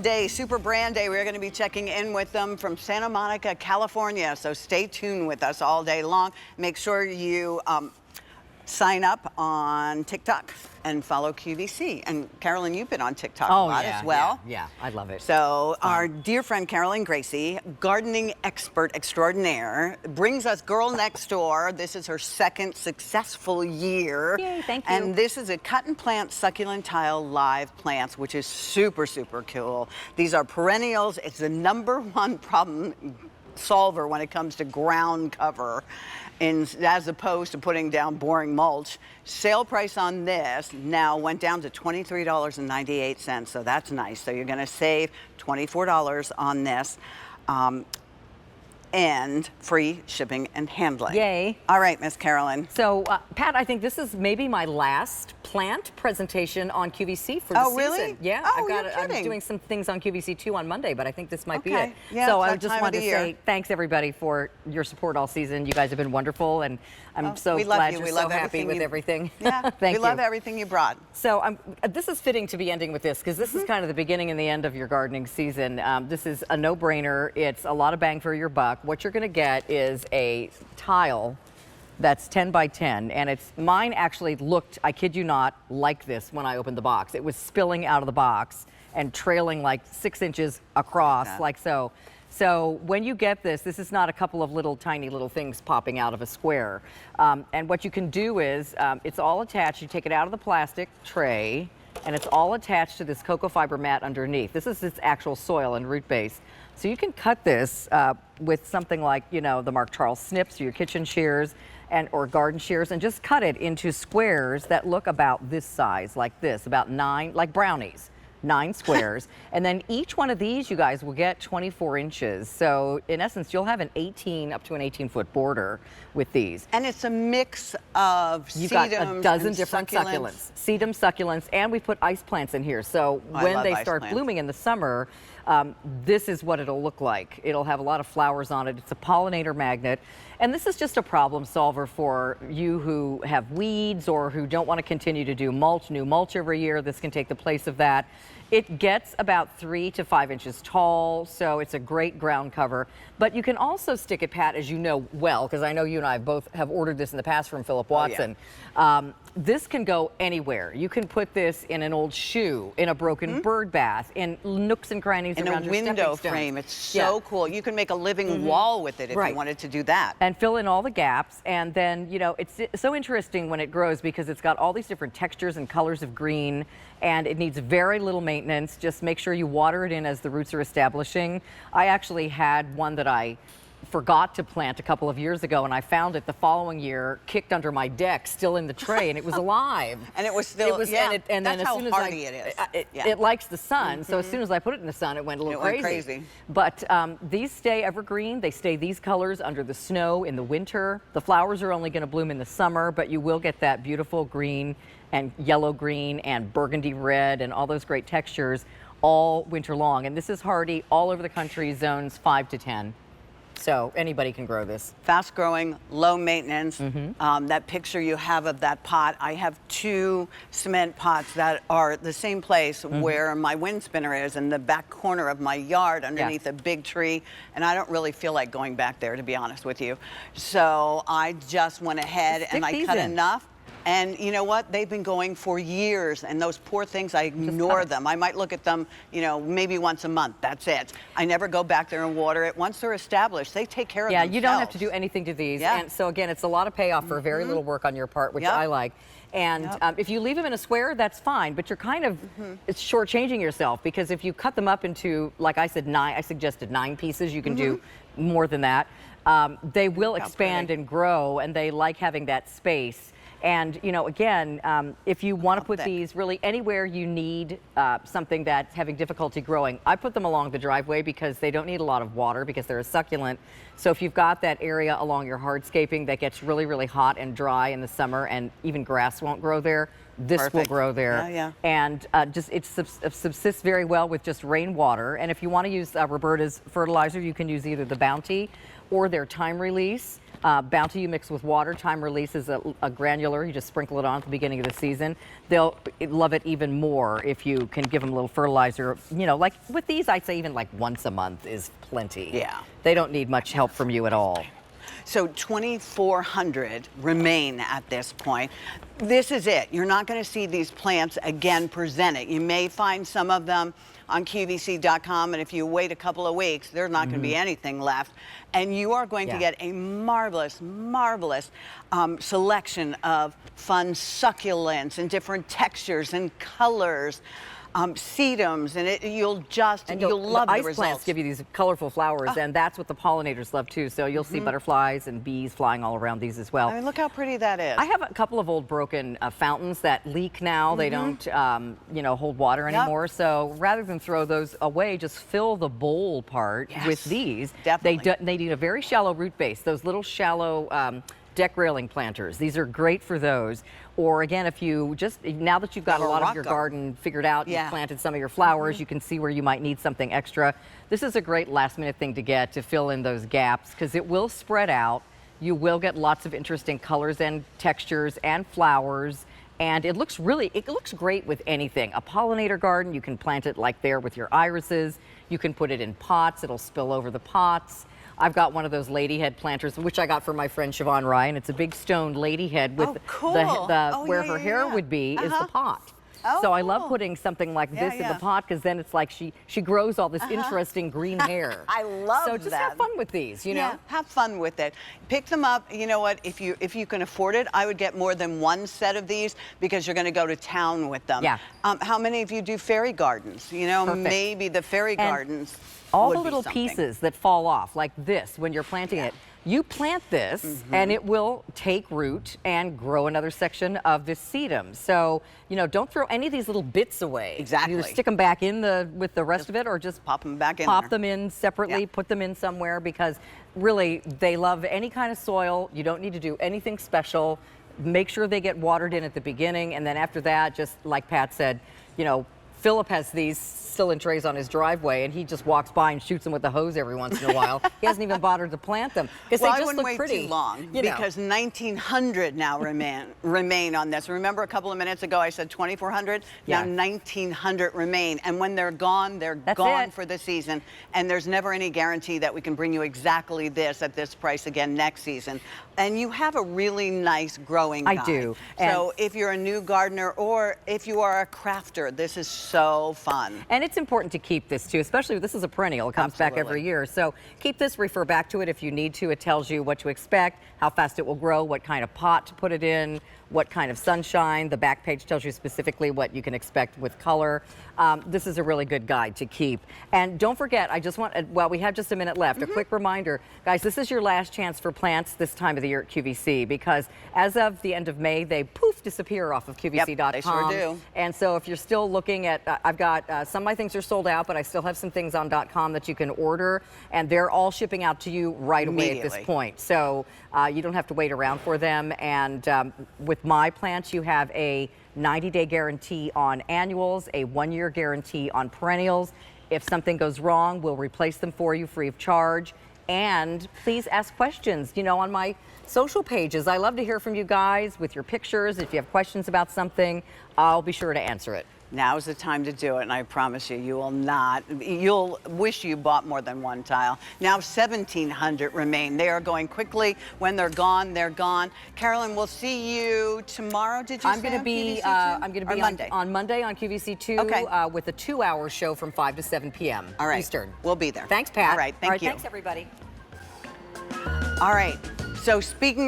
Today, Super Brand Day, we're going to be checking in with them from Santa Monica, California. So stay tuned with us all day long. Make sure you sign up on TikTok and follow QVC. And Carolyn, you've been on TikTok a lot as well. Yeah, I love it. So our dear friend Carolyn Gracie, gardening expert extraordinaire, brings us Girl Next Door. This is her second successful year. Yay, thank you. And this is a cut and plant succulent tile live plants, which is super, super cool. These are perennials. It's the #1 problem solver when it comes to ground cover, as opposed to putting down boring mulch. Sale price on this now went down to $23.98, so that's nice. So you're going to save $24 on this. And free shipping and handling. Yay. All right, Miss Carolyn. So, Pat, I think this is maybe my last plant presentation on QVC for the season. Oh, really? Yeah, Oh, I'm doing some things on QVC too on Monday, but I think this might be it. Yeah, so it's I that just time wanted of to the say year. thanks everybody for your support all season. You guys have been wonderful, and I'm so we love glad you. you're We so love happy with everything. Yeah, Thank you. we love everything you brought. So this is fitting to be ending with this, because this is kind of the beginning and the end of your gardening season. This is a no-brainer. It's a lot of bang for your buck. What you're going to get is a tile that's 10 by 10, and mine actually looked, I kid you not, like this when I opened the box. It was spilling out of the box and trailing like 6 inches across, like so. So when you get this is not a couple of tiny little things popping out of a square. And what you can do is, it's all attached. You take it out of the plastic tray, and it's all attached to this cocoa fiber mat underneath. This is its actual soil and root base. So you can cut this with something like, you know, the Mark Charles snips, or your kitchen shears, or garden shears, and just cut it into squares that look about this size, like this, about 9, like brownies. 9 squares, and then each one of these, you guys, will get 24 inches. So in essence, you'll have up to an 18-foot border with these. And it's a mix of You've got a dozen and different succulents. Sedum succulents, and we put ice plants in here. So when they start blooming in the summer, this is what it'll look like. It'll have a lot of flowers on it. It's a pollinator magnet. And this is just a problem solver for you who have weeds or who don't want to continue to do new mulch every year. This can take the place of that. It gets about 3 to 5 inches tall, so it's a great ground cover. But you can also stick it, Pat, as you know well, because I know you and I both have ordered this in the past from Philip Watson. This can go anywhere. You can put this in an old shoe, in a broken bird bath, in nooks and crannies around your window stepping stones. frame. It's so cool. You can make a living wall with it if you wanted to do that. And fill in all the gaps. And then, you know, it's so interesting when it grows because it's got all these different textures and colors of green, and it needs very little maintenance. Just make sure you water it in as the roots are establishing. I actually had one that I forgot to plant a couple of years ago, and I found it the following year kicked under my deck, still in the tray, and it was alive. And it was still, and that's then as how soon as hardy it is. It likes the sun, so as soon as I put it in the sun, it went a little crazy. But these stay evergreen. They stay these colors under the snow in the winter. The flowers are only going to bloom in the summer, but you will get that beautiful green and yellow green and burgundy red and all those great textures all winter long. And this is hardy all over the country, zones 5 to 10. So anybody can grow this. Fast growing, low maintenance. That picture you have of that pot, I have 2 cement pots that are the same place where my wind spinner is, in the back corner of my yard underneath a big tree. And I don't really feel like going back there, to be honest with you. So I just went ahead and I cut enough. And you know what? They've been going for years, and those poor things, I ignore them. I might look at them, you know, maybe once a month. That's it. I never go back there and water it. Once they're established, they take care of themselves. Yeah, you don't have to do anything to these. And so again, it's a lot of payoff for very little work on your part, which I like. And if you leave them in a square, that's fine, but you're kind of it's shortchanging yourself, because if you cut them up into, like I said, I suggested 9 pieces. You can do more than that. They will expand and grow, and they like having that space. And, you know, again, if you want to put these really anywhere you need something that's having difficulty growing, I put them along the driveway because they don't need a lot of water because they're a succulent. So if you've got that area along your hardscaping that gets really, really hot and dry in the summer and even grass won't grow there, this will Perfect. grow there. Yeah, yeah. And just it subsists very well with just rainwater. And if you want to use Roberta's fertilizer, you can use either the Bounty or their Time Release. Bounty you mix with water. Time Release is a granular. You just sprinkle it on at the beginning of the season. They'll love it even more if you can give them a little fertilizer. You know, like with these, I'd say even like once a month is plenty. Yeah. They don't need much help from you at all. So 2,400 remain at this point. This is it. You're not going to see these plants again presented. You may find some of them on QVC.com, and if you wait a couple of weeks, there's not going to be anything left. And you are going to get a marvelous, marvelous selection of fun succulents and different textures and colors. Sedums, and you'll love the ice results. plants give you these colorful flowers, and that's what the pollinators love too. So you'll see butterflies and bees flying all around these as well. I mean, look how pretty that is. I have a couple of old broken fountains that leak now. They don't, you know, hold water anymore. So rather than throw those away, just fill the bowl part with these. Definitely. They need a very shallow root base. Those little shallow deck railing planters. These are great for those. Or again, if you just, now that you've got a lot of your garden figured out, you've planted some of your flowers, you can see where you might need something extra. This is a great last minute thing to get to fill in those gaps because it will spread out. You will get lots of interesting colors and textures and flowers. And it looks great with anything. A pollinator garden, you can plant it like there with your irises. You can put it in pots, it'll spill over the pots. I've got one of those lady head planters, which I got from my friend Siobhan Ryan. It's a big stone lady head with where her hair would be is the pot. So I love putting something like this in the pot because then it's like she grows all this interesting green hair. I love that. So just have fun with these, you know? Yeah, have fun with it. Pick them up. You know what? If you can afford it, I would get more than one set of these because you're going to go to town with them. Yeah. How many of you do fairy gardens? You know, maybe the fairy gardens. All the little pieces that fall off, like this, when you're planting it, you plant this and it will take root and grow another section of this sedum. So, you know, don't throw any of these little bits away. Exactly. Either stick them back in with the rest of it or just pop them back in. Pop them in separately, put them in somewhere because really they love any kind of soil. You don't need to do anything special. Make sure they get watered in at the beginning, and then after that, just like Pat said, you know, Philip has these still in trays on his driveway, and he just walks by and shoots them with a hose every once in a while. He hasn't even bothered to plant them because they just look pretty. I wouldn't wait too long because 1,900 now remain on this. Remember a couple of minutes ago I said 2,400? Now 1,900 remain, and when they're gone, they're gone for the season, and there's never any guarantee that we can bring you exactly this at this price again next season. And you have a really nice growing guide. I do. So if you're a new gardener or if you are a crafter, this is so fun. And it's important to keep this too, especially if this is a perennial. It comes back every year. So keep this, refer back to it if you need to. It tells you what to expect, how fast it will grow, what kind of pot to put it in, what kind of sunshine. The back page tells you specifically what you can expect with color. This is a really good guide to keep. And don't forget, I just want, well, we have just a minute left. A quick reminder, guys, this is your last chance for plants this time of the year at QVC because as of the end of May, they poof disappear off of QVC.com. Yep, they sure do. And so if you're still looking at, I've got some of my things are sold out, but I still have some things on .com that you can order, and they're all shipping out to you right away at this point. So you don't have to wait around for them. And with my plants, you have a 90-day guarantee on annuals, a 1-year guarantee on perennials. If something goes wrong, we'll replace them for you free of charge. And please ask questions, you know, on my social pages. I love to hear from you guys with your pictures. If you have questions about something, I'll be sure to answer it. Now's the time to do it, and I promise you, you'll wish you bought more than one tile. Now 1,700 remain. They are going quickly. When they're gone, they're gone. Carolyn, we'll see you tomorrow, did you say? I'm going to be on Monday on QVC2 with a 2-hour show from 5 to 7 p.m. Eastern. We'll be there. Thanks, Pat. All right, thank you. Thanks, everybody. All right, so speaking